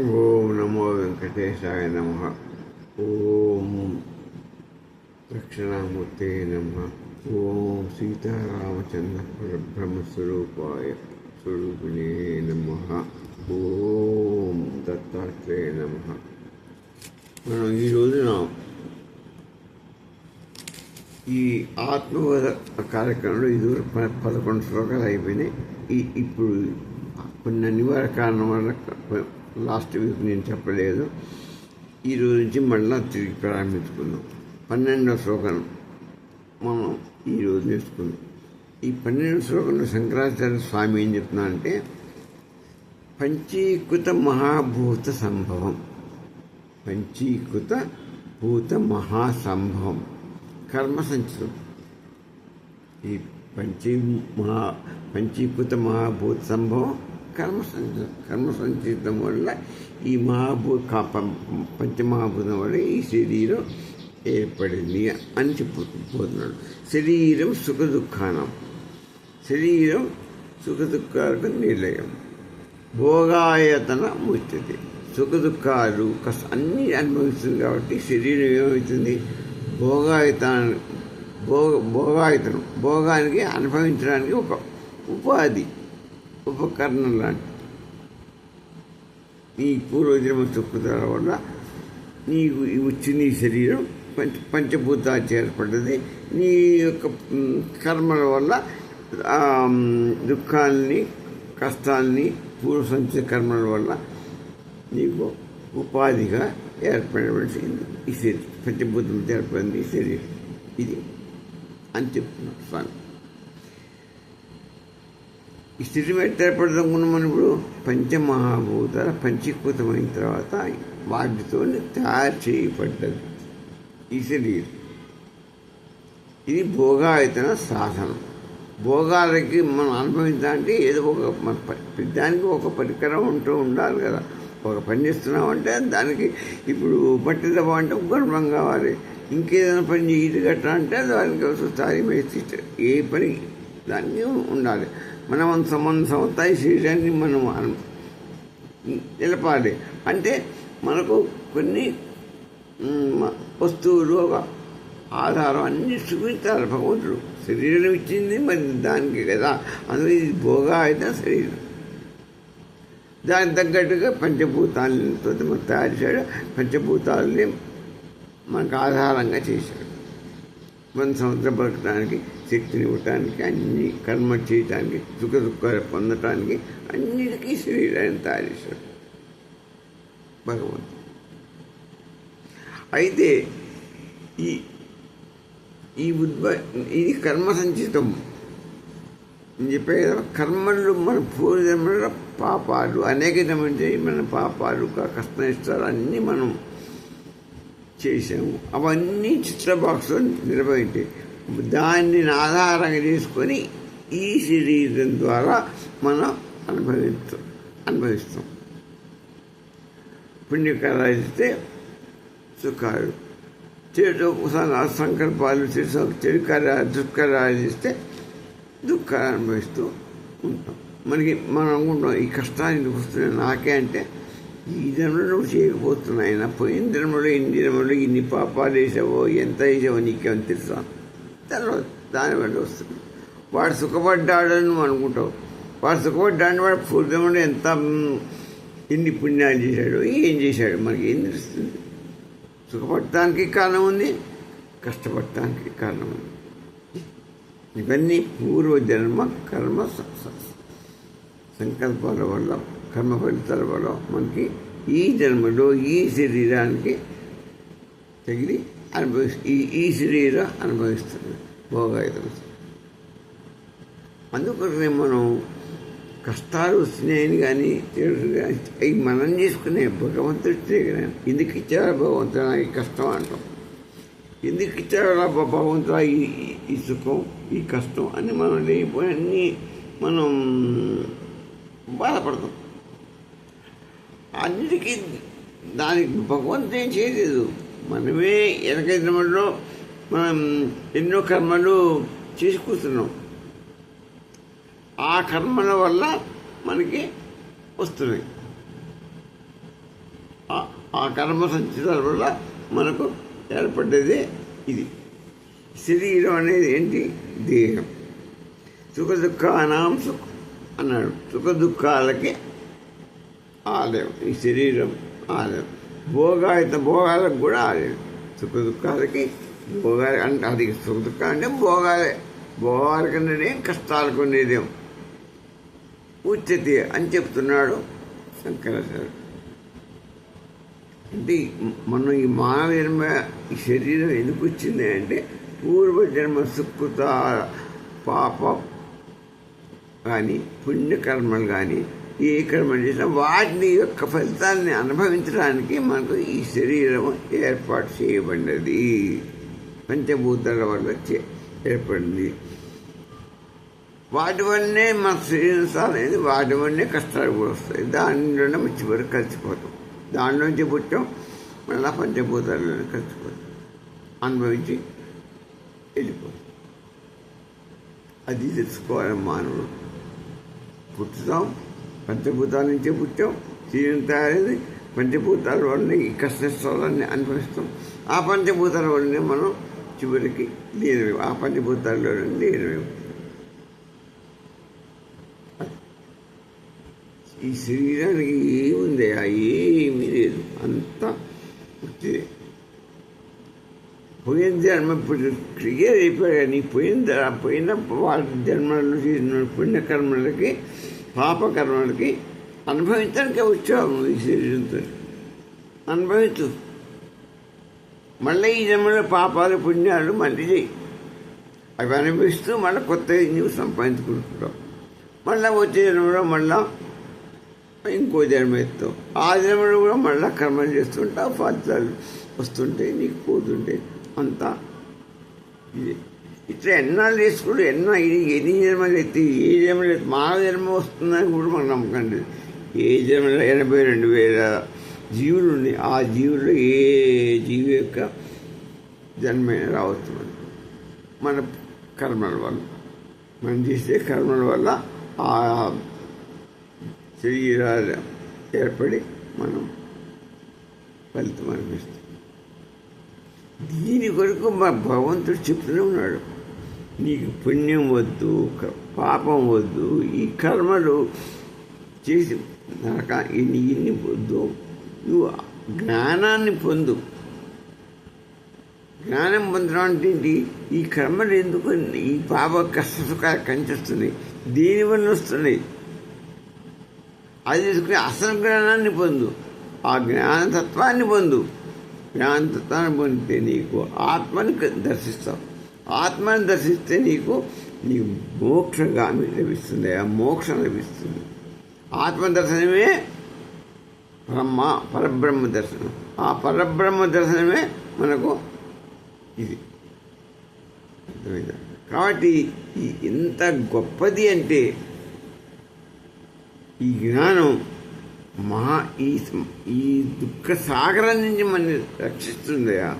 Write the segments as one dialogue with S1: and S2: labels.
S1: ఓం నమో వెంకటేశాయ నమః. ఓం దక్షిణామూర్తే నమః. ఓం సీతారామచంద్ర పరబ్రహ్మస్వరూపాయ స్వరూపిణే నమః. ఓం దత్తాత్రేయ నమః. మనం ఈ రోజున ఈ ఆత్మబోధ కార్యక్రమంలో ఇదివరకు 11 శ్లోకాలు అయిపోయినాయి. ఇప్పుడు కొన్ని అనివార్య కారణం వల్ల లాస్ట్ వీక్ నేను చెప్పలేదు. ఈరోజు నుంచి మళ్ళీ తిరిగి ప్రారంభించుకుందాం. 12వ శ్లోకం మనం ఈరోజు నేర్చుకుందాం. ఈ 12వ శ్లోకంలో శంకరాచార్య స్వామి ఏం చెప్తున్నా అంటే, పంచీకృత మహాభూత సంభవం, పంచీకృత భూత మహాసంభవం కర్మ సంచితం. ఈ పంచీకృత మహాభూత సంభవం కర్మ సంచితం వల్ల ఈ పంచమహాభూతం వల్ల ఈ శరీరం ఏర్పడింది అని చెప్పుతున్నాడు. శరీరం సుఖదుఖానం, శరీరం సుఖదుఖాలకు నిలయం. భోగాయతన ముచ్యతే, సుఖదుఖాలు అన్నీ అనుభవిస్తుంది కాబట్టి శరీరం ఏమవుతుంది? భోగాయతనం, భోగానికి అనుభవించడానికి ఒక ఉపాధి, ఉపకరణం లాంటి. నీ పూర్వజన్మ సుకృతాల వల్ల నీకు వచ్చిన ఈ శరీరం పంచభూతాలు ఏర్పడ్డది. నీ యొక్క కర్మల వల్ల దుఃఖాలని, కష్టాలని, పూర్వ సంచిత కర్మల వల్ల నీకు ఉపాధిగా ఏర్పడవలసింది ఈ శరీరం. పంచభూతంతో ఏర్పడింది ఈ శరీరం. ఇది అని చెప్తున్నాడు స్వామి. ఈ స్థితి ఏర్పడదాం మనం ఇప్పుడు పంచమహాభూతాల పంచీకృతమైన తర్వాత వాటితో తయారు చేయబడ్డది ఈ శరీరం. ఇది భోగాయతన సాధనం. భోగాలకి మనం అనుభవించాలంటే ఏదో ఒక దానికి ఒక పరికరం ఉండాలి కదా. ఒక పని చేస్తున్నామంటే దానికి ఇప్పుడు బట్టలు తవ్వాలంటే గుణం కావాలి. ఇంకేదైనా పని ఇది గట్రా అంటే దానికి ఒకసారి వేసి ఏ పని దానికి ఉండాలి. మన సంబంధం ఈ శరీరాన్ని మనం నిలపాలి అంటే మనకు కొన్ని వస్తువులు, ఒక ఆధారం అన్ని చూపించాలి భగవంతుడు. శరీరం ఇచ్చింది మరి దానికి కదా. అందులో ఇది భోగా అయితే శరీరం. దానికి తగ్గట్టుగా పంచభూతాలతో మనం తయారు చేయడం, పంచభూతాలని మనకు ఆధారంగా చేశాడు. మన సంవత్సరం బతకడానికి, శక్తిని ఇవ్వటానికి, అన్ని కర్మ చేయటానికి, సుఖ దుఃఖాలు పొందటానికి అన్నిటికీ శరీరాన్ని తయారు చేశాడు భగవంతుడు. అయితే ఇది కర్మ సంచితం అని చెప్పే కదా. కర్మలు మన పూర్వజన్మల పాపాలు అనేకమైన మన పాపాలు, కష్టనిష్టాలు అన్నీ మనం చేసాము. అవన్నీ చిత్ర బాక్స్లో నిర్వహించి దాన్ని ఆధారంగా చేసుకొని ఈ శరీరం ద్వారా మనం అనుభవిస్తాం. పుణ్యకార్యాలు చేస్తే సుఖాలు, చెడు సంకల్పాలు, చెడు కార్యాలు, దుష్కార్యాలు చేస్తే దుఃఖాలు అనుభవిస్తూ ఉంటాం. మనం అనుకుంటాం ఈ కష్టాన్ని ఎందుకు వస్తున్నాయి నాకే అంటే, ఈ జన్మలో నువ్వు చేయకపోతున్నాయినా పోయిన జన్మలో ఎన్ని జన్మలో ఇన్ని పాపాలు వేసావో, ఎంత వేసావో నీకేమని తెలుసా? తర్వాత దానివల్ల వస్తుంది. వాడు సుఖపడ్డాడని నువ్వు అనుకుంటావు. వాడు సుఖపడ్డాడని వాడు పూర్వజన్మలో ఎంత ఎన్ని పుణ్యాలు చేశాడు, ఏం చేశాడు మనకి ఏం తెలుస్తుంది? సుఖపడటానికి కారణం ఉంది, కష్టపడటానికి కారణం ఉంది. ఇవన్నీ పూర్వజన్మ కర్మ సంకల్పాల వల్ల, కర్మ ఫలితాల వల్ల మనకి ఈ జన్మలో ఈ శరీరానికి తగిలి ఈ శరీరం అనుభవిస్తుంది భోగాయుధం. అందుకోసమే మనం కష్టాలు వస్తున్నాయని కానీ అవి మనం చేసుకునే భగవంతుడు ఇచ్చే. ఎందుకు ఇచ్చారా భగవంతుడు నాకు ఈ కష్టం అంటాం. ఎందుకు ఇచ్చారా భగవంతుడు ఈ సుఖం, ఈ కష్టం అని మనం లేకపోయి అన్నీ మనం బాధపడతాం. అన్నిటికీ దానికి భగవంతుడు ఏం చేయలేదు. మనమే వెనక జన్మల్లో మనం ఎన్నో కర్మలు చేసి కూర్చున్నాం. ఆ కర్మల వల్ల మనకి వస్తున్నాయి. ఆ కర్మ సంచితాల వల్ల మనకు ఏర్పడ్డదే ఇది. శరీరం అనేది ఏంటి? దేహం. సుఖ దుఃఖానాం సుఖం అన్నాడు. సుఖ దుఃఖాలకి ఆలయం ఈ శరీరం, ఆలయం. భోగాలకు కూడా ఆలయం. సుఖ దుఃఖాలకి భోగాలు అంటే అది సుఖ దుఃఖాలు అంటే భోగాలే. భోగాలకు ఉండేదేం, కష్టాలకు ఉండేదేం ఉచ్యతే అని చెప్తున్నాడు శంకరాచార్యుడు. అంటే మనం ఈ మానవ జన్మ ఈ శరీరం ఎందుకు వచ్చింది అంటే పూర్వజన్మ సుకృత పాప కానీ పుణ్యకర్మలు కానీ ఏ కర్మలు చేసినా వాటిని యొక్క ఫలితాన్ని అనుభవించడానికి మనకు ఈ శరీరం ఏర్పాటు చేయబడినది. పంచభూతాల వల్ల ఏర్పడింది. వాటి వల్లనే మన శరీరం సాధనేది, వాటి వల్లనే కష్టాలు కూడా వస్తాయి. దానిలోనే మంచి వరకు కలిసిపోతాం. దానిలోంచి పుట్టాం, మళ్ళీ పంచభూతాల్లోనే కలిసిపోతాం, అనుభవించి వెళ్ళిపోతాం. అది తెలుసుకోవాలి మానవుడు. పుట్టుతాం, పంచభూతాల నుంచే పుట్టాం, శరీరం తయారైంది, పంచభూతాల వల్లనే ఈ కష్టాలన్నీ అనుభవిస్తాం. ఆ పంచభూతాల వల్లనే మనం చివరికి లీనమే, ఆ పంచభూతాల్లోనే లీనమే. ఈ శరీరానికి ఏముంది? ఏమీ లేదు, అంతా పుట్టిదే. పోయిన జన్మ ఇప్పుడు క్లియర్ అయిపోయాడు. కానీ పోయిన వాళ్ళ జన్మలు చేసిన పుణ్యకర్మలకి పాపకర్మలకి అనుభవించడానికే వచ్చావు. ఈ శరీరంతో అనుభవించు. మళ్ళీ ఈ జన్మలో పాపాలు పుణ్యాలు మళ్ళీ చేయి. అవి అనుభవిస్తూ మళ్ళీ కొత్తగా నువ్వు సంపాదించుకుంటున్నావు. మళ్ళీ వచ్చే జన్మలో మళ్ళా ఇంకో జన్మ ఎత్తావు. ఆ జన్మలో కూడా మళ్ళీ కర్మలు చేస్తుంటావు, ఫలితాలు వస్తుంటాయి, నీకు పోతుంటాయి. అంతా ఇది ఇట్లా ఎన్నాళ్ళు చేసుకుంటూ ఎన్ని జన్మలు ఎత్తి ఏ జన్మలు ఎత్తి మానవ జన్మ వస్తుందని కూడా మనకు నమ్మకం లేదు. ఏ జన్మలో 82,000 జీవులు ఉన్నాయి. ఆ జీవుల్లో ఏ జీవి యొక్క జన్మైనా రావచ్చు. మన కర్మల వల్ల, మనం చేసే కర్మల వల్ల ఆ శరీరాలు ఏర్పడి మనం ఫలితం అనిపిస్తాం. దీని కొరకు మా భగవంతుడు చెప్తూనే ఉన్నాడు, నీకు పుణ్యం వద్దు, పాపం వద్దు, ఈ కర్మలు చేసి ఇన్ని వద్దు, నువ్వు జ్ఞానాన్ని పొందు. జ్ఞానం పొందడం అంటే ఏంటి? ఈ కర్మలు ఎందుకు, ఈ పాప కష్ట సుఖాలు కంచేస్తున్నాయి, దీనివల్ల వస్తున్నాయి, అది తీసుకుని అసలు జ్ఞానాన్ని పొందు. ఆ జ్ఞానతత్వాన్ని పొందు. జ్ఞానతత్వాన్ని పొందితే నీకు ఆత్మని దర్శిస్తావు. ఆత్మని దర్శిస్తే నీకు మోక్షగామి లభిస్తుంది, ఆ మోక్షం లభిస్తుంది. ఆత్మ దర్శనమే పరబ్రహ్మ దర్శనం. ఆ పరబ్రహ్మ దర్శనమే మనకు ఇది అర్థమైందా? కాబట్టి ఎంత గొప్పది అంటే ఈ జ్ఞానం ఈ దుఃఖ సాగరం నుంచి మనని రక్షిస్తుందయా.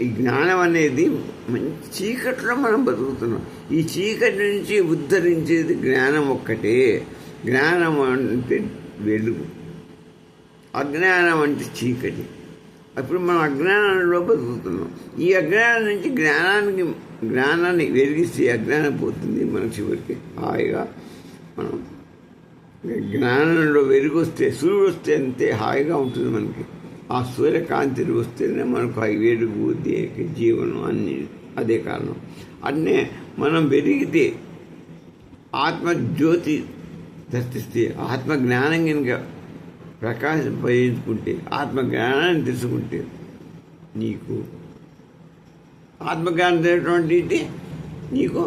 S1: ఈ జ్ఞానం అనేది మంచి చీకట్లో మనం బతుకుతున్నాం. ఈ చీకటి నుంచి ఉద్ధరించేది జ్ఞానం ఒక్కటే. జ్ఞానం అంటే వెలుగు, అజ్ఞానం అంటే చీకటి. అప్పుడు మనం అజ్ఞానంలో బతుకుతున్నాం. ఈ అజ్ఞానం నుంచి జ్ఞానాన్ని వెలిగిస్తే అజ్ఞానం పోతుంది. మన చివరికి హాయిగా మనం జ్ఞానంలో వెలుగు వస్తే, సూర్యుడు వస్తే అంతే హాయిగా ఉంటుంది మనకి. ఆ సూర్యకాంతి వస్తేనే మనకు ఆ వెలుగు, జీవనం అన్ని అదే కారణం. అన్నే మనం వెలిగితే ఆత్మజ్యోతి దర్శిస్తే, ఆత్మజ్ఞానం కనుక ప్రకాశింపజేసుకుంటే, ఆత్మజ్ఞానాన్ని తెలుసుకుంటే నీకు ఆత్మజ్ఞానం అనేటువంటిది నీకు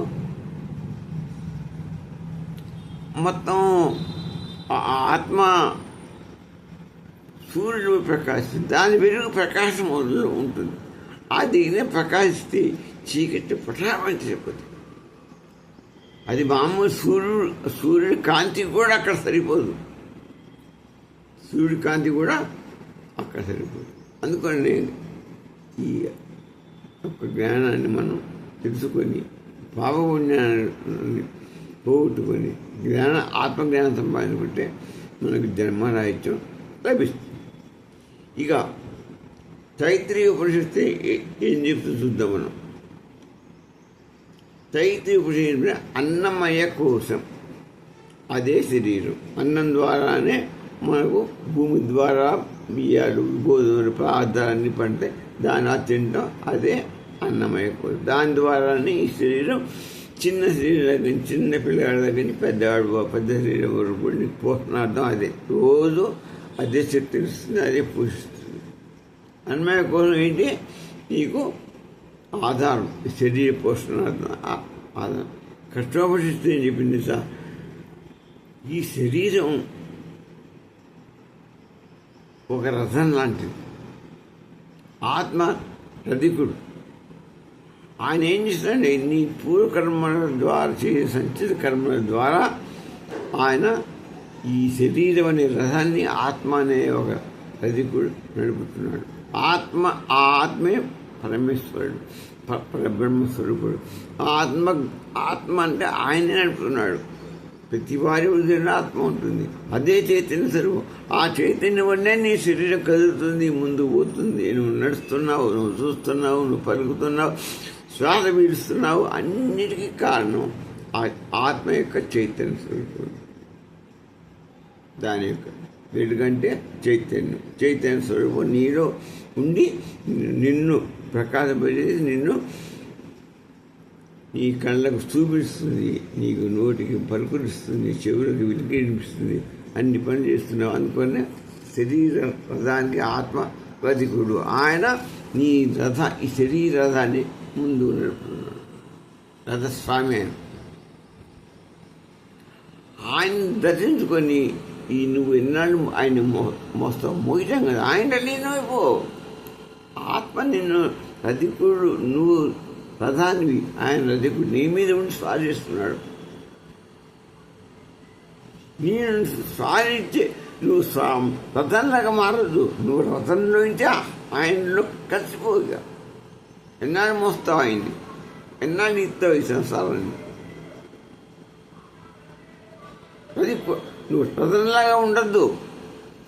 S1: మొత్తం ఆత్మ సూర్యుడు ప్రకాశిస్తుంది, దాని వెలుగు ప్రకాశం ఉంటుంది. అది ప్రకాశిస్తే చీకటి పటాపంచి చెప్పదు. అది మామూలు సూర్యుడి కాంతి కూడా అక్కడ సరిపోదు. సూర్యుడి కాంతి కూడా అక్కడ సరిపోదు. అందుకని ఈ యొక్క జ్ఞానాన్ని మనం తెలుసుకొని పాపపుణ్యాన్ని పోగొట్టుకొని ఆత్మజ్ఞానం సంపాదించుకుంటే మనకు జన్మరాహిత్యం లభిస్తుంది. ఇక తైత్రీయ ఉపనిషత్తు ఏం చెప్తుంది చూద్దాం మనం. తైత్రీయ ఉపనిషత్తు అన్నమయ కోశం, అదే శరీరం. అన్నం ద్వారానే మనకు భూమి ద్వారా బియ్యాలు గోధుమలు పదార్థాలన్నీ పంటే దాన్ని తింటాం, అదే అన్నమయ కోశం. దాని ద్వారానే ఈ శరీరం చిన్న శరీరం దగ్గర నుంచి చిన్న పిల్లగాడి దగ్గర నుంచి పెద్ద శరీరం వరకు కూడా నీకు పోషణార్థం అదే. రోజు అదే శక్తిని ఇస్తుంది, అదే పోషిస్తుంది. అన్నమయ కోశం ఏంటి? నీకు ఆధారం, శరీర పోషణార్థం ఆధారం. కష్టోపరిస్థితి ఏం చెప్పింది సార్? ఈ శరీరం ఒక రథం లాంటిది. ఆత్మ రధికుడు. ఆయన ఏం చేస్తాడంటే నీ పూర్వకర్మల ద్వారా చేసే సంచిత కర్మల ద్వారా ఆయన ఈ శరీరం అనే రథాన్ని ఆత్మ అనే ఒక రధికుడు నడుపుతున్నాడు. ఆ ఆత్మే పరమేశ్వరుడు, పరబ్రహ్మస్వరూపుడు. ఆత్మ అంటే ఆయనే నడుపుతున్నాడు. ప్రతి వారి హృదయంలో ఆత్మ ఉంటుంది, అదే చైతన్య స్వరూపం. ఆ చైతన్యం వల్లే నీ శరీరం కదులుతుంది, ముందు పోతుంది. నువ్వు నడుస్తున్నావు, నువ్వు చూస్తున్నావు, నువ్వు పలుకుతున్నావు, శ్వాస పీలుస్తున్నావు. అన్నిటికీ కారణం ఆత్మ యొక్క చైతన్య స్వరూపం. దాని యొక్క ఎందుకంటే చైతన్య స్వరూపం నీలో ఉండి నిన్ను ప్రకాశపరిచేసి నిన్ను నీ కళ్ళకు చూపిస్తుంది, నీకు నోటికి పలుకునిస్తుంది, చెవులకు వినిపిస్తుంది, అన్ని పనులు చేస్తున్నావు. అనుకునే శరీర రథానికి ఆత్మ రధికుడు. ఆయన నీ ఈ శరీర రథాన్ని ముందు నడుపుతున్నాడు. రథస్వామి ఆయన దర్శించుకొని నువ్వు ఎన్నాళ్ళు ఆయన మోస్తావు, మోయటం కదా, ఆయన లీనమైపో. ఆత్మ నిన్ను రధికుడు, నువ్వు రథానివి, ఆయన రధికుడు నీ మీద ఉండి స్వాదిస్తున్నాడు. నేను స్వాదించే నువ్వు రథంలాగా మారదు, నువ్వు రథంలోంచి ఆయనలో కలిసిపోగా. ఎన్నాళ్ళు మోస్తావు ఆయన్ని, ఎన్నాళ్ళు ఇస్తావు ఈ సంసారాన్ని. నువ్వు రథంలాగా ఉండద్దు,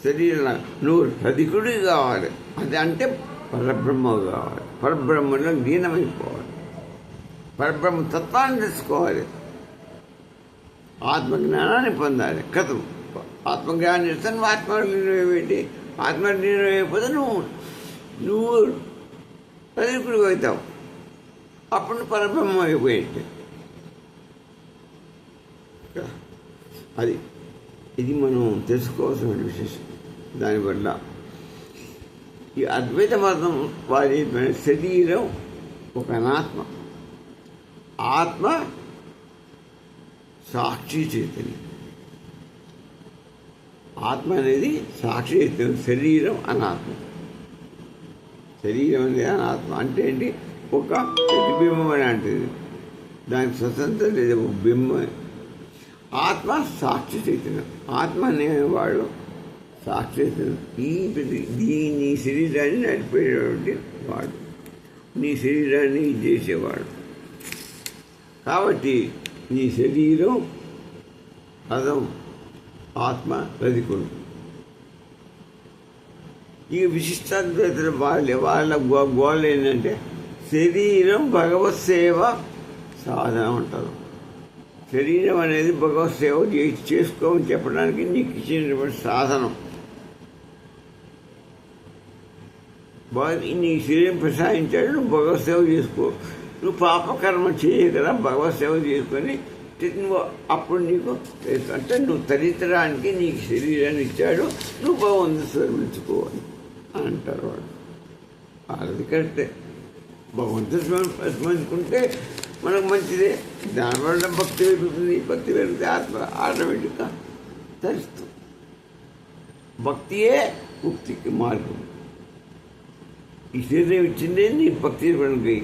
S1: శరీరంలాగా. నువ్వు రధికుడి కావాలి, అది అంటే పరబ్రహ్మ కావాలి. పరబ్రహ్మలో లీనమైపోవాలి, పరబ్రహ్మ తత్వాన్ని తెలుసుకోవాలి, ఆత్మజ్ఞానాన్ని పొందాలి. కథం ఆత్మజ్ఞానం చేస్తే నువ్వు ఆత్మలీనమేంటి? ఆత్మలీనమైపోతే నువ్వు రధికుడు అవుతావు, అప్పుడు నువ్వు పరబ్రహ్మ అయిపోయేది. ఇది మనం తెలుసుకోవాల్సిన విశేషం. దానివల్ల ఈ అద్వైత మతం వారి శరీరం ఒక అనాత్మ, ఆత్మ సాక్షి చైతన్యం. ఆత్మ అనేది సాక్షి చైతన్యం, శరీరం అనాత్మ. శరీరం అనేది అనాత్మ అంటే ఏంటి? ఒక ప్రతిబింబం అని అంటుంది, దానికి స్వతంత్రం లేదు, ఒక బింబం. ఆత్మ సాక్షి చైతన్యం. ఆత్మ అనేవాడు సాక్షి చైతన్యం. నీ శరీరాన్ని నడిపేటువంటి వాడు, నీ శరీరాన్ని చేసేవాడు. కాబట్టి నీ శరీరం రథం, ఆత్మ రధికుడు. ఈ విశిష్టాద్వైతుల వాళ్ళ గోల్ ఏంటంటే శరీరం భగవత్ సేవ సాధన అంటారు. శరీరం అనేది భగవత్ సేవ చేసుకోమని చెప్పడానికి నీకు ఇచ్చినటువంటి సాధనం. నీ శరీరం ప్రసాదించాడు, నువ్వు భగవత్ సేవ చేసుకో. నువ్వు పాపకర్మ చేయగల భగవత్ సేవ చేసుకొని నువ్వు అప్పుడు నీకు అంటే నువ్వు తరితరానికి నీకు శరీరాన్ని ఇచ్చాడు, నువ్వు భగవంతుని స్మరించుకోవాలి అంటారు వాడు. అది కరెక్టే. భగవంతుని స్మరించుకుంటే మనకు మంచిదే. దానివల్ల భక్తి పెరుగుతుంది. భక్తి పెరిగితే ఆత్మ ఆటోమేటిక్గా తరిస్తుంది. భక్తియే ముక్తికి మార్గం. ఈ శరీరం ఇచ్చిందే నీ భక్తి పనికి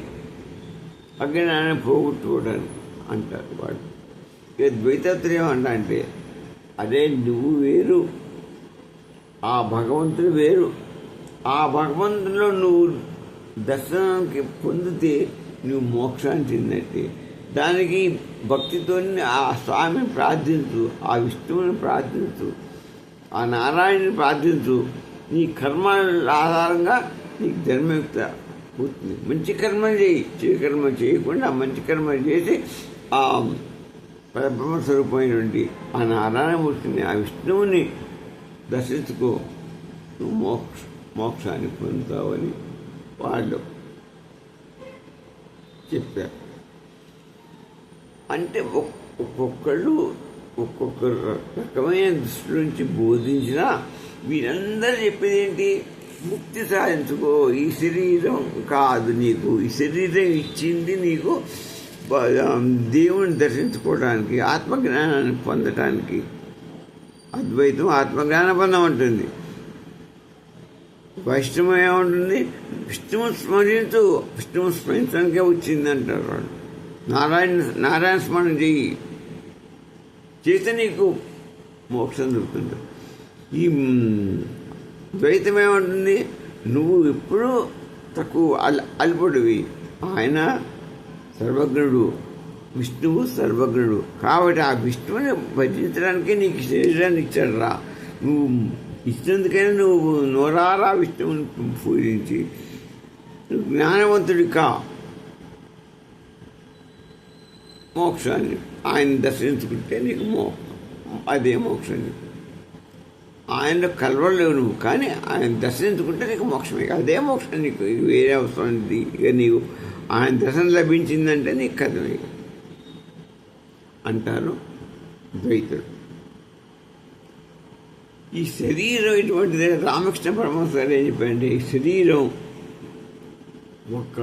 S1: అజ్ఞానాన్ని పోగొట్టుకోవడానికి అంటారు వాడు. ఇక ద్వైతాత్రయం అంటే అదే నువ్వు వేరు, ఆ భగవంతుడు వేరు. ఆ భగవంతుడిలో నువ్వు దర్శనానికి పొందితే నువ్వు మోక్షాన్ని చెందినట్టే. దానికి భక్తితో ఆ స్వామిని ప్రార్థించు, ఆ విష్ణువుని ప్రార్థించు. ఆ నారాయణుని ప్రార్థించు. నీ కర్మల ఆధారంగా నీకు జన్మయుక్త అవుతుంది. మంచి కర్మలు చేయి, చెడు కర్మ చేయకుండా మంచి కర్మలు చేసి ఆ పరబ్రహ్మ స్వరూపమైనటువంటి ఆ నారాయణమూర్తిని, ఆ విష్ణువుని దర్శించుకో, నువ్వు మోక్షాన్ని పొందుతావని వాళ్ళు చెప్పారు. అంటే ఒక్కొక్కళ్ళు ఒక్కొక్క రకమైన దృష్టి నుంచి బోధించిన వీరందరూ చెప్పేది ఏంటి? ముక్తి సాధించుకో. ఈ శరీరం కాదు నీకు, ఈ శరీరం ఇచ్చింది నీకు దేవుని దర్శించుకోవడానికి, ఆత్మజ్ఞానాన్ని పొందటానికి. అద్వైతం ఆత్మజ్ఞాన బంధం ఉంటుంది. వైష్ణవం ఏముంటుంది? విష్ణువు స్మరించు, విష్ణువు స్మరించడానికే వచ్చింది అంటారు వాళ్ళు. నారాయణ స్మరణ చెయ్యి, చేస్తే నీకు మోక్షం దొరుకుతుంది. ఈ ద్వైతం ఏమంటుంది? నువ్వు ఎప్పుడూ తక్కువ అల్పుడివి, ఆయన సర్వజ్ఞుడు, విష్ణువు సర్వజ్ఞుడు. కాబట్టి ఆ విష్ణువుని భజించడానికే నీకు శరీరాన్ని ఇచ్చాడు రా. నువ్వు ఇచ్చినందుకైనా నువ్వు నోరారా విష్ణువుని పూజించి జ్ఞానవంతుడి కా, మోక్షాన్ని ఆయన దర్శించుకుంటే నీకు అదే మోక్షం. ఆయనలో కలవలేవు నువ్వు, కానీ ఆయన దర్శించుకుంటే నీకు మోక్షమే. అదే మోక్షం నీకు, వేరే అవసరం. ఇక నీకు ఆయన దర్శనం లభించిందంటే నీకు కథమే అంటారు ద్వైతుడు. ఈ శరీరం ఇటువంటిదే. రామకృష్ణ పరమహంస గారు ఏం చెప్పారంటే, ఈ శరీరం ఒక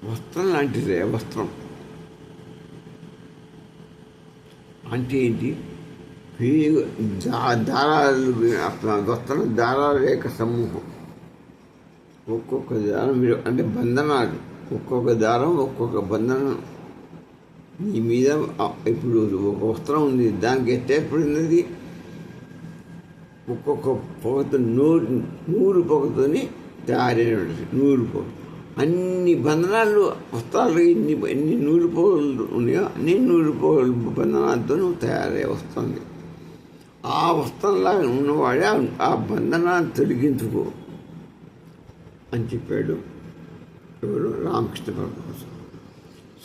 S1: వస్త్రం లాంటిదే. వస్త్రం అంటే ఏంటి? దారాలు, వస్త్రం దారాల యొక్క సమూహం. ఒక్కొక్క దారం అంటే బంధనాలు, ఒక్కొక్క దారం ఒక్కొక్క బంధనం నీ మీద. ఇప్పుడు ఒక వస్త్రం ఉంది, దానికి ఎట్టేపడినది ఒక్కొక్క పొగతో నూరు పొగతోని తయారైనటువంటి 100 పొగ. అన్ని బంధనాలు వస్త్రాలు ఎన్ని 100 పొగలు ఉన్నాయో అన్ని 100 పొగలు బంధనాలతో నువ్వు తయారై వస్తుంది. ఆ వస్త్రంలాగా ఉన్నవాడే ఆ బంధనాన్ని తొలగించుకో అని చెప్పాడు ఎవరు? రామకృష్ణ పరమహంస.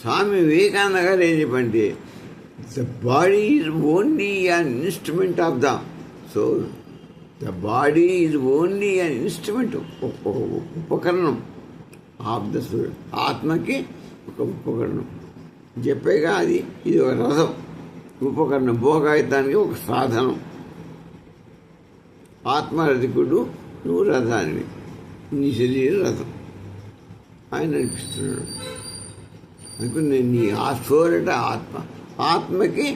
S1: స్వామి వివేకానంద గారు ఏం చెప్పంటే, the body is only an instrument of the soul. The body is only an instrument, ఉపకరణం ఆఫ్ ద సోల్. ఆత్మకి ఒక ఉపకరణం చెప్పేగా. ఇది ఒక రథం, ఉపకరణం, భోగాయుతానికి ఒక సాధనం. ఆత్మరథికుడు, నువ్వు రథానివి, నీ శరీరం రథం ఆయన నడిపిస్తున్నాడు. అనుకుని నీ ఆ సోల్ అంటే ఆత్మకి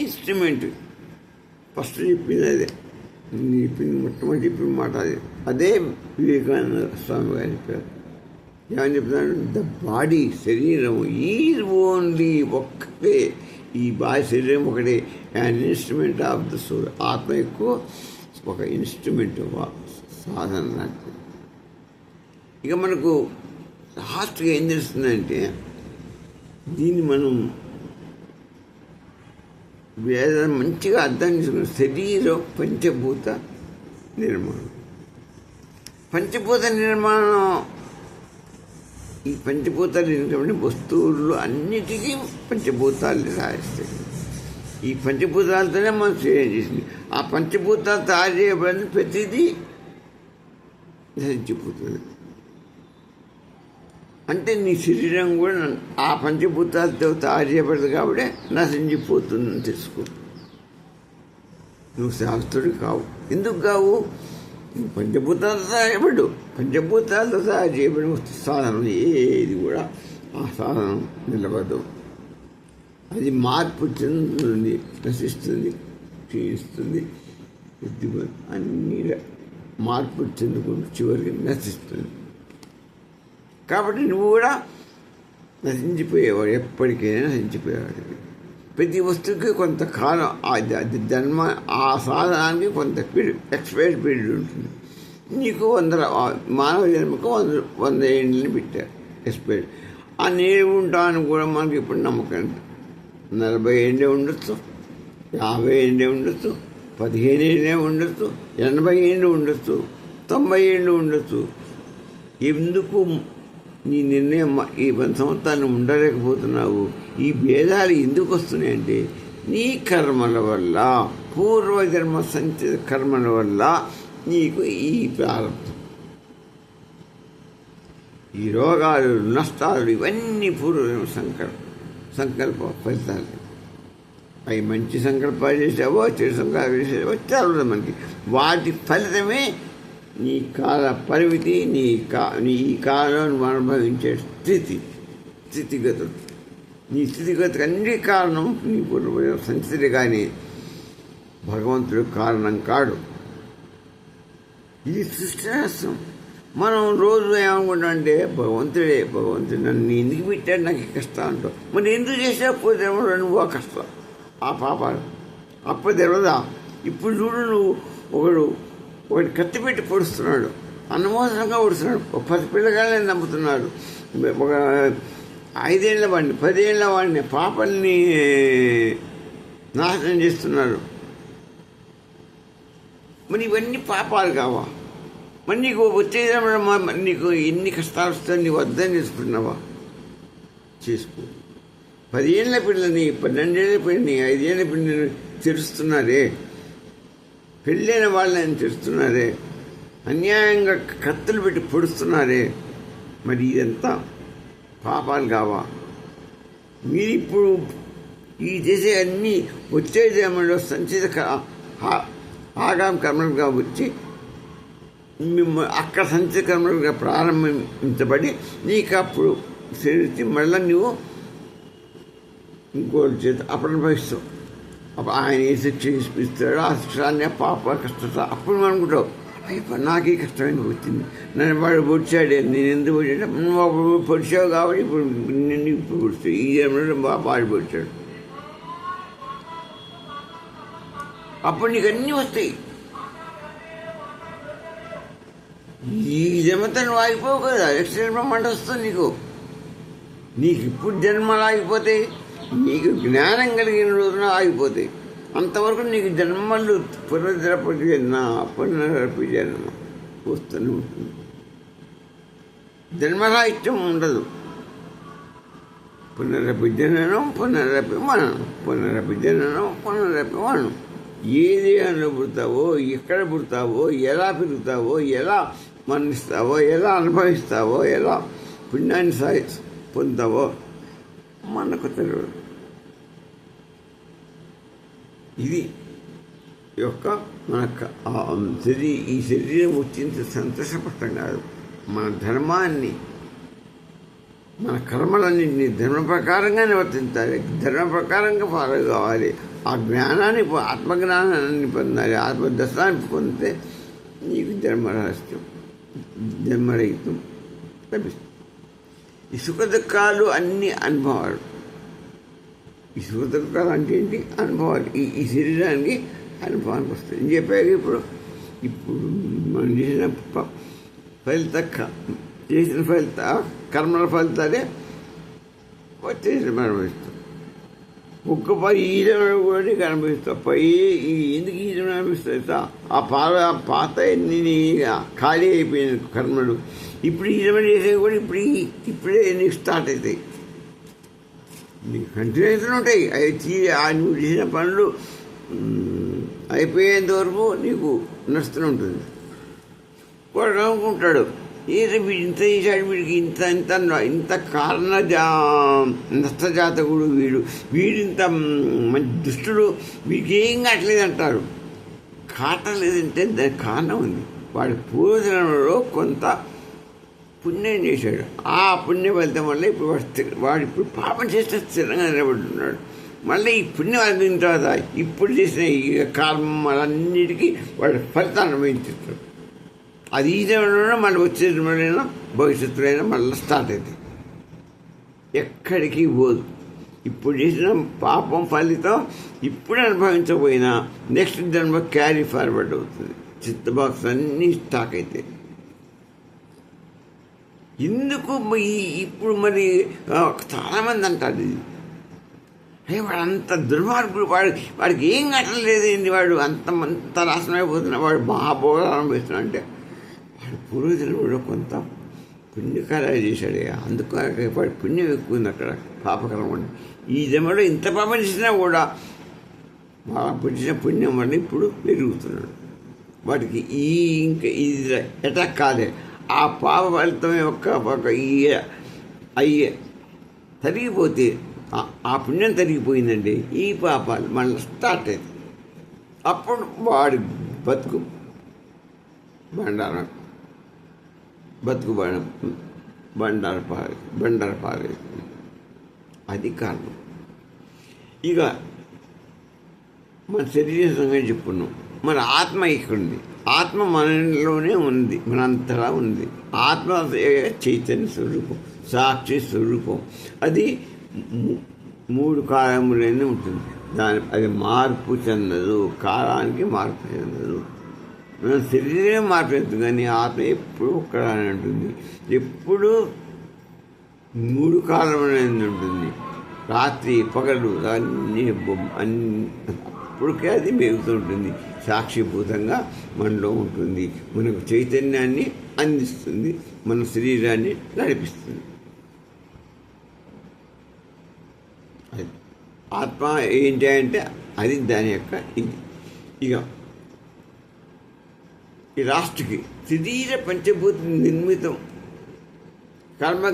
S1: ఇన్స్ట్రుమెంట్. ఫస్ట్ చెప్పింది అదే, చెప్పింది మొట్టమొదటి చెప్పిన మాట అదే వివేకానంద స్వామి గారు చెప్పారు. ఏమని చెప్తున్నాడు? ద బాడీ, శరీరం ఈజ్ ఓన్లీ ఒక్కటే, ఈ బాడీ శరీరం ఒకటే, and instrument of the soul. ఆత్మ ఎక్కువ ఒక ఇన్స్ట్రుమెంట్, సాధన లాంటిది. ఇక మనకు లాస్ట్గా ఏం తెలుస్తుందంటే, దీన్ని మనం వేదం మంచిగా అర్థం చేసుకున్న శరీరం పంచభూత నిర్మాణం. పంచభూత నిర్మాణం, ఈ పంచభూతాలు ఏంటంటే వస్తువులు అన్నిటికీ పంచభూతాలు రాయిస్తాయి. ఈ పంచభూతాలతోనే మనం శరీరం చేసింది. ఆ పంచభూతాలు తయారు చేయబడిన ప్రతిదీ నశించిపోతుంది. అంటే నీ శరీరం కూడా ఆ పంచభూతాలతో తయారు చేయబడదు కాబట్టి నశించిపోతుందని తెలుసుకో. నువ్వు శాస్త్రుడు కావు. ఎందుకు కావు? నువ్వు పంచభూతాలతో తయారు పంచభూతాలతో తయారు చేయబడిన సాధనం ఏది కూడా ఆ సాధనం నిలబడదు. అది మార్పు చెందుతుంది, నశిస్తుంది, క్షీణిస్తుంది, అన్ని మార్పు చెందుకుంటూ చివరికి నశిస్తుంది. కాబట్టి నువ్వు కూడా నశించిపోయేవాడు, ఎప్పటికైనా నశించిపోయేవాడు. ప్రతి వస్తువుకి కొంతకాలం అది జన్మ, ఆ సాధనానికి కొంత పీరియడ్, ఎక్స్పైర్ పీరియడ్ ఉంటుంది. నీకు మానవ జన్మకు 100 ఏళ్ళని పెట్టారు ఎక్స్పైర్. ఆ నేను ఉంటాను కూడా మనకి ఇప్పుడు నమ్మకం. 40 ఏళ్ళే ఉండొచ్చు, 50 ఏళ్ళే ఉండొచ్చు, 15 ఏళ్ళే ఉండొచ్చు, 80 ఏళ్ళు ఉండొచ్చు, 90 ఏళ్ళు ఉండొచ్చు. ఎందుకు నీ నిర్ణయం ఈ 100 సంవత్సరాలు ఉండలేకపోతున్నావు? ఈ భేదాలు ఎందుకు వస్తున్నాయంటే నీ కర్మల వల్ల, పూర్వజన్మ సంచిత కర్మల వల్ల నీకు ఈ ప్రారంభం. ఈ రోగాలు, నష్టాలు ఇవన్నీ పూర్వజన్మ సంకల్ప ఫలితాలు. అవి మంచి సంకల్పాలు చేసావో, చెడు సంకల్పాలు చేసావో చాలా మనకి. వాటి ఫలితమే నీ కాల పరిమితి, నీ ఈ కాలంలో నువ్వు అనుభవించే స్థితిగతులు. నీ స్థితిగతికి అన్ని కారణం నీ పూర్వ సంచితుడే, కానీ భగవంతుడు కారణం కాడు. ఇది సృష్టిశాస్త్రం. మనం రోజు ఏమనుకుంటామంటే భగవంతుడు నన్ను ఎందుకు పెట్టాడు, నాకు ఈ కష్టం అంటావు. మరి ఎందుకు చేసేకపోతే నువ్వు ఆ కష్టం, ఆ పాపాలు అప్పుడు తెలవదా? ఇప్పుడు చూడు, నువ్వు ఒకటి కత్తి పెట్టి పొడుస్తున్నాడు, అనవసరంగా పొడుస్తున్నాడు. ఒక 10 పిల్లగాళ్ళని నమ్ముతున్నాడు. ఒక 5 ఏళ్ల వాడిని, 10 ఏళ్ల వాడిని పాపల్ని నాశనం చేస్తున్నారు. మరి ఇవన్నీ పాపాలు కావా? మరి నీకు వచ్చేటప్పుడు నీకు ఎన్ని కష్టాలు వస్తాయో నీకు వద్దని చేసుకుంటున్నావా? చేసుకో. 10 ఏళ్ల పిల్లని, 12 ఏళ్ల పిల్లని, 5 ఏళ్ల పిల్లని తెరుస్తున్నారే, పెళ్ళైన వాళ్ళని తెరుస్తున్నారే, అన్యాయంగా కత్తులు పెట్టి పొడుస్తున్నారే. మరి ఇదంతా పాపాలు కావా? మీరు ఇప్పుడు ఈ చేసే అన్నీ వచ్చే జన్మలో సంచిత ఆగామ కర్మలుగా వచ్చి అక్కడ సంచిత కర్మలుగా ప్రారంభించబడి నీకు అప్పుడు శరీరం మళ్ళీ నువ్వు ఇంకోటి చేత అప్పుడు అనుభవిస్తావు. అప్పుడు ఆయన ఏ శిక్ష ఇస్తాడు, ఆ శిక్షాన్ని పాప కష్టత. అప్పుడు మనం అనుకుంటావు, అయిపోయి నాకు ఈ కష్టమైన వచ్చింది, నన్ను వాడు పొడిచాడే, నేను ఎందుకు పొడిచాడు? నువ్వు అప్పుడు పొడిచావు కాబట్టి ఇప్పుడు నిన్ను ఇప్పుడు పొడిచాడు. ఈ జన్మలో వాడు పొడిచాడు. అప్పుడు నీకు అన్నీ వస్తాయి. ఈ జన్మతో నువ్వు ఆగిపోవు కదా, నెక్స్ట్ జన్మ మంట వస్తుంది నీకు ఇప్పుడు జన్మలు ఆగిపోతాయి. నీకు జ్ఞానం కలిగిన రోజున ఆగిపోతాయి. అంతవరకు నీకు జన్మలు పునరపి జన్మ వస్తూనే ఉంటుంది. జన్మరాహిత్యం ఉండదు. పునరపి జననం, పునరపి మరణం, పునరపి జననం, పునరపి మరణం. ఏ దేహంలో పుడతావో, ఎక్కడ పుడతావో, ఎలా పెరుగుతావో, ఎలా మరణిస్తావో, ఎలా అనుభవిస్తావో, ఎలా పుణ్యాన్ని పొందుతావో మనకు తెలియదు. ఇది యొక్క ఈ శరీరం వచ్చింది సంతోషపడటం కాదు. మన ధర్మాన్ని, మన కర్మలన్నింటినీ ధర్మ ప్రకారంగా నివర్తించాలి, ధర్మ ప్రకారంగా ఫాలో కావాలి. ఆ జ్ఞానాన్ని, ఆత్మజ్ఞానాన్ని పొందాలి. ఆత్మదర్శనాన్ని పొందితే నీకు జన్మరహస్యం, జన్మరహితం లభిస్తుంది. ఈ సుఖ దుఃఖాలు అన్ని అనుభవాలు. ఈ సుఖ దుఃఖాలు అంటే ఏంటి? అనుభవాలు. ఈ శరీరానికి అనుభవానికి వస్తాయి. నేను చెప్పాక ఇప్పుడు మనం చేసిన కర్మల ఫలితాలే వచ్చేసి అనుభవిస్తాం. ఒక్క పై ఈజన కూడా నీకు అనుభవిస్తావు. పై ఎందుకు ఈజన అనిపిస్తా? ఆ పాత ఖాళీ అయిపోయిన కర్మలు ఇప్పుడు ఈజన చేసేవి కూడా ఇప్పుడే నీకు స్టార్ట్ అవుతాయి. నీకు కంటిన్యూషన్ ఉంటాయి. నువ్వు చేసిన పనులు అయిపోయేంత వరకు నీకు నడుస్తూనే ఉంటుంది. వాడు అనుకుంటాడు, ఏదో వీడు ఇంత చేశాడు, వీడికి ఇంత ఇంత ఇంత కారణ నష్టజాతకుడు, వీడింత మంచి దుష్టుడు, వీడికి ఏం కావట్లేదు అంటారు. కాటలేదంటే దానికి కారణం ఉంది. వాడి పూర్వజన్మలో కొంత పుణ్యం చేశాడు. ఆ పుణ్య ఫలితం వల్ల ఇప్పుడు వాడు ఇప్పుడు పాపం చేస్తే స్థిరంగా నిలబడుతున్నాడు. మళ్ళీ ఈ పుణ్యం అందిన తర్వాత ఇప్పుడు చేసిన ఈ కర్మలన్నిటికీ వాడు ఫలితాన్ని అనుభవించేస్తాడు. అది ఈ జన్మలోనే మళ్ళీ వచ్చే జన్మలైనా భవిష్యత్తులైనా మళ్ళీ స్టార్ట్ అవుతుంది. ఎక్కడికి పోదు. ఇప్పుడు చేసిన పాపం ఫలితం ఇప్పుడు అనుభవించకపోయినా నెక్స్ట్ జన్మ క్యారీ ఫార్వర్డ్ అవుతుంది. చిత్త బాక్స్ అన్నీ స్టాక్ అవుతాయి. ఎందుకు ఇప్పుడు మరి చాలామంది అంటారు, అయ్యి వాడు అంత దుర్మార్గుడు, వాడికి ఏం కట్టలేదు ఏంటి, వాడు అంత నాశనం అయిపోతున్నా, వాడు మహాభోగాలు అనుభవిస్తున్నా అంటే వాడు పూర్వజులు కూడా కొంత పుణ్యకార్యాలు చేశాడు. అందుకు వాడి పుణ్యం ఎక్కువ ఉంది అక్కడ, పాపకరం ఉంది. ఈ జన్మలో ఇంత పాపం చేసినా కూడా బాగా పుట్టిన పుణ్యం వల్ల ఇప్పుడు పెరుగుతున్నాడు. వాటికి ఇంకా ఇది అటాక్ కాదే, ఆ పాప ఫలితం ఒక అయ్యే తరిగిపోతే ఆ పుణ్యం తరిగిపోయిందండి, ఈ పాపాలు మళ్ళీ స్టార్ట్ అయింది. అప్పుడు వాడి బతుకు బండార పారే. అది కారణం. ఇక మన శరీరం సంగతి చెప్పుకున్నాం. మన ఆత్మ ఇక్కడుంది. ఆత్మ మనలోనే ఉంది, మనంతలా ఉంది. ఆత్మ చైతన్య స్వరూపం, సాక్షి స్వరూపం. అది 3 కాలములైనా ఉంటుంది. అది మార్పు చెందదు, కాలానికి మార్పు చెందదు. మన శరీరం మార్పు చెందుతుంది, కానీ ఆత్మ ఎప్పుడు ఒక్కడానే ఉంటుంది. ఎప్పుడు 3 కాలములైన ఉంటుంది. రాత్రి పగలు అన్నీ అప్పటికే అది మెరుగుతుంటుంది. సాక్షిభూతంగా మనలో ఉంటుంది. మనకు చైతన్యాన్ని అందిస్తుంది, మన శరీరాన్ని నడిపిస్తుంది. అది ఆత్మ ఏంటి అంటే అది దాని యొక్క ఇది. ఇక ఈ లాస్ట్కి శరీర పంచభూత నిర్మితం, కర్మ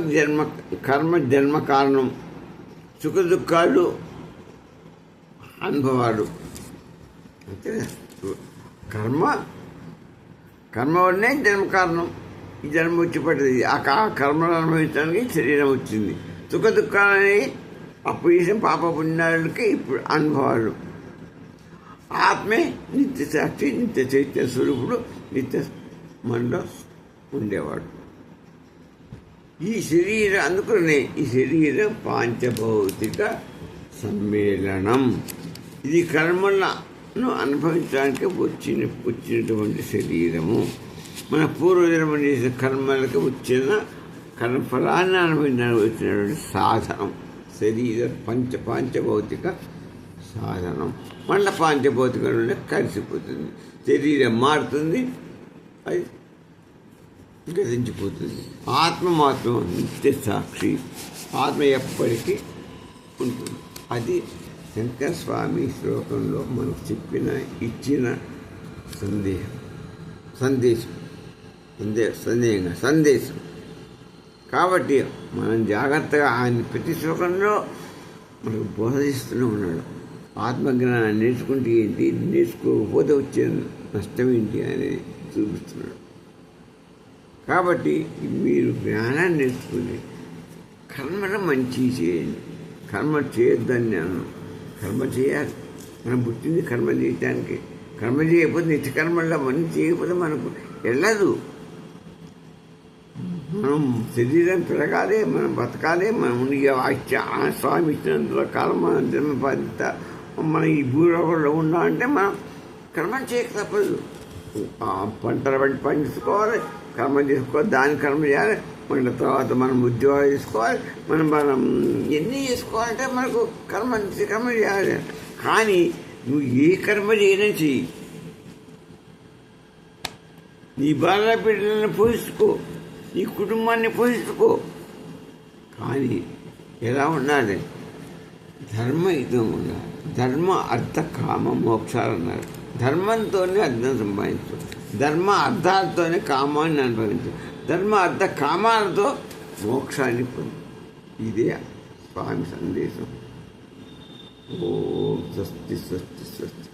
S1: జన్మ కారణం, సుఖ దుఃఖాలు అనుభవాలు. అంతే. కర్మ వల్లనే జన్మ కారణం. ఈ జన్మ వచ్చి పడ్డది. ఆ కర్మను అనుభవించడానికి శరీరం వచ్చింది. సుఖ దుఃఖాలని అప్పుడు చేసిన పాప పుణ్యాలకి ఇప్పుడు అనుభవాలు. ఆత్మే నిత్య సాక్షి, నిత్య చైతన్య స్వరూపుడు, నిత్య మనలో ఉండేవాడు. ఈ శరీరం, అందుకనే ఈ శరీరం పాంచభౌతిక సమ్మేళనం. ఇది కర్మలను అనుభవించడానికి వచ్చినటువంటి శరీరము. మన పూర్వజన్మ చేసిన కర్మలకు వచ్చిన కర్మఫలాన్ని అనుభవించడానికి వచ్చినటువంటి సాధనం శరీరం. పాంచభౌతిక సాధనం. మళ్ళీ పాంచభౌతికంలో కలిసిపోతుంది. శరీరం మారుతుంది, అది గతించిపోతుంది. ఆత్మ మాత్రం నిత్య సాక్షి. ఆత్మ ఎప్పటికీ ఉంటుంది. అది శంకర స్వామి శ్లోకంలో మనకు ఇచ్చిన సందేశం. కాబట్టి మనం జాగ్రత్తగా ఆయన ప్రతి శ్లోకంలో మనకు బోధిస్తూనే ఉన్నాడు. ఆత్మజ్ఞానాన్ని నేర్చుకుంటే ఏంటి, నేర్చుకోకపోతే వచ్చే నష్టం ఏంటి అనేది చూపిస్తున్నాడు. కాబట్టి మీరు జ్ఞానాన్ని నేర్చుకుని కర్మను మంచి చేయండి. కర్మ చేయొద్దని నేను, కర్మ చేయాలి. మనం పుట్టింది కర్మ చేయటానికి. కర్మ చేయకపోతే నిత్య కర్మల్లో మనం చేయకపోతే మనకు వెళ్ళదు. మనం శరీరం పెరగాలి, మనం బతకాలి. మనం స్వామి ఇచ్చినంత కాలం మనం జన్మ బాధ్యత మన ఈ భూలోకంలో ఉండాలంటే మనం కర్మ చేయక తప్పదు. పంటలు పండించుకోవాలి, కర్మ చేసుకోవాలి, దాని కర్మ చేయాలి. మన తర్వాత మనం ఉద్యోగాలు చేసుకోవాలి, మనం ఎన్ని చేసుకోవాలంటే మనకు కర్మ చేయాలి. కానీ నువ్వు ఏ కర్మ చేయనే చెయ్యి, నీ భార్య బిడ్డలను పోషించుకో, నీ కుటుంబాన్ని పోషించుకో. కానీ ఎలా ఉండాలి? ధర్మయుతం ఉండాలి. ధర్మ అర్థ కామ మోక్షాలు అన్నారు. ధర్మంతోనే అర్థం సంపాదించు, ధర్మ అర్థాలతోనే కామాన్ని అనుభవించు, ధర్మ అర్థ కామాలతో మోక్షాన్ని పొందు. ఇదే స్వామి సందేశం. ఓం స్వస్తి స్వస్తి స్వస్తి.